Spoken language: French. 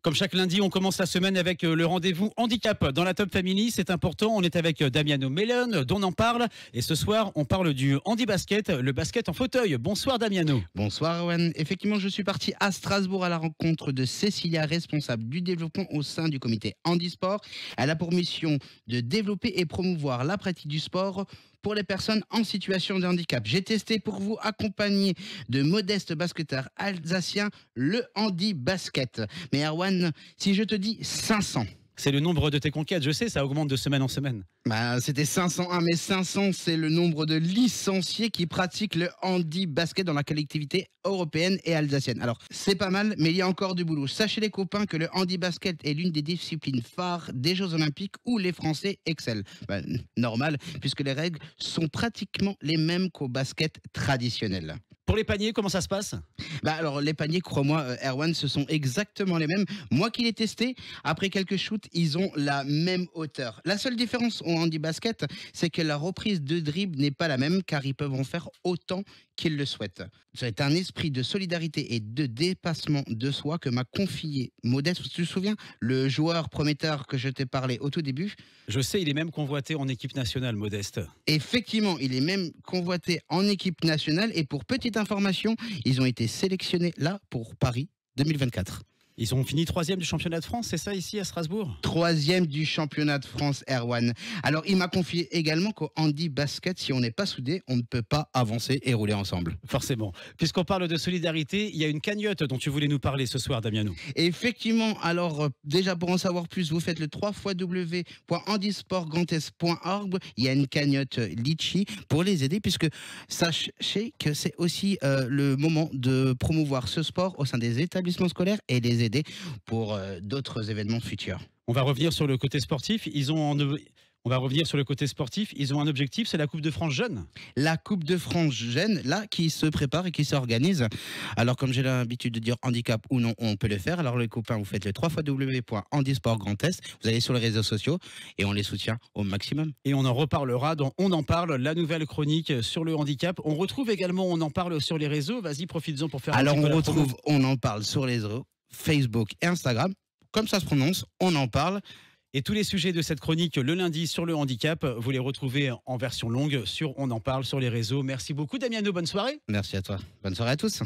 Comme chaque lundi, on commence la semaine avec le rendez-vous handicap dans la Top Family. C'est important. On est avec Damiano Mellon, dont on en parle. Et ce soir, on parle du handi-basket, le basket en fauteuil. Bonsoir Damiano. Bonsoir Erwan. Effectivement, je suis parti à Strasbourg à la rencontre de Cécilia, responsable du développement au sein du comité handisport. Elle a pour mission de développer et promouvoir la pratique du sport pour les personnes en situation de handicap. J'ai testé pour vous, accompagné de modestes basketteurs alsaciens, le handi-basket. Mais Erwan, si je te dis 500... C'est le nombre de tes conquêtes, je sais, ça augmente de semaine en semaine. C'était 501, mais 500, c'est le nombre de licenciés qui pratiquent le handi-basket dans la collectivité européenne et alsacienne. Alors, c'est pas mal, mais il y a encore du boulot. Sachez les copains que le handi-basket est l'une des disciplines phares des Jeux Olympiques où les Français excellent. Normal, puisque les règles sont pratiquement les mêmes qu'au basket traditionnel. Pour les paniers, comment ça se passe ? Alors, les paniers, crois-moi, Erwan, ce sont exactement les mêmes. Moi qui l'ai testé, après quelques shoots, ils ont la même hauteur. La seule différence au handi-basket, c'est que la reprise de dribble n'est pas la même, car ils peuvent en faire autant qu'ils le souhaitent. C'est un esprit de solidarité et de dépassement de soi que m'a confié Modeste. Tu te souviens, le joueur prometteur que je t'ai parlé au tout début? Je sais, il est même convoité en équipe nationale, Modeste. Effectivement, il est même convoité en équipe nationale. Et pour petite information, ils ont été sélectionnés là pour Paris 2024. Ils ont fini 3e du championnat de France, c'est ça, ici à Strasbourg ? 3e du championnat de France, Erwan. Alors, il m'a confié également qu'au handi-basket, si on n'est pas soudés, on ne peut pas avancer et rouler ensemble. Forcément. Puisqu'on parle de solidarité, il y a une cagnotte dont tu voulais nous parler ce soir, Damiano. Et effectivement, alors, déjà pour en savoir plus, vous faites le www.handisportgrandest.org. Il y a une cagnotte Litchi pour les aider, puisque sachez que c'est aussi le moment de promouvoir ce sport au sein des établissements scolaires et les aider pour d'autres événements futurs. On va revenir sur le côté sportif. On va revenir sur le côté sportif. Ils ont un objectif, c'est la Coupe de France Jeune. La Coupe de France Jeune, là, qui se prépare et qui s'organise. Alors, comme j'ai l'habitude de dire handicap ou non, on peut le faire. Alors, les copains, vous faites le www.handisportgrandest. Vous allez sur les réseaux sociaux et on les soutient au maximum. Et on en reparlera dans On en parle, la nouvelle chronique sur le handicap. On retrouve également On en parle sur les réseaux. Vas-y, profites-en pour faire un petit peu la promo. Alors, on retrouve On en parle sur les réseaux, Facebook et Instagram. Comme ça se prononce, On en parle. Et tous les sujets de cette chronique le lundi sur le handicap, vous les retrouvez en version longue sur On en parle sur les réseaux. Merci beaucoup Damiano, bonne soirée. Merci à toi. Bonne soirée à tous.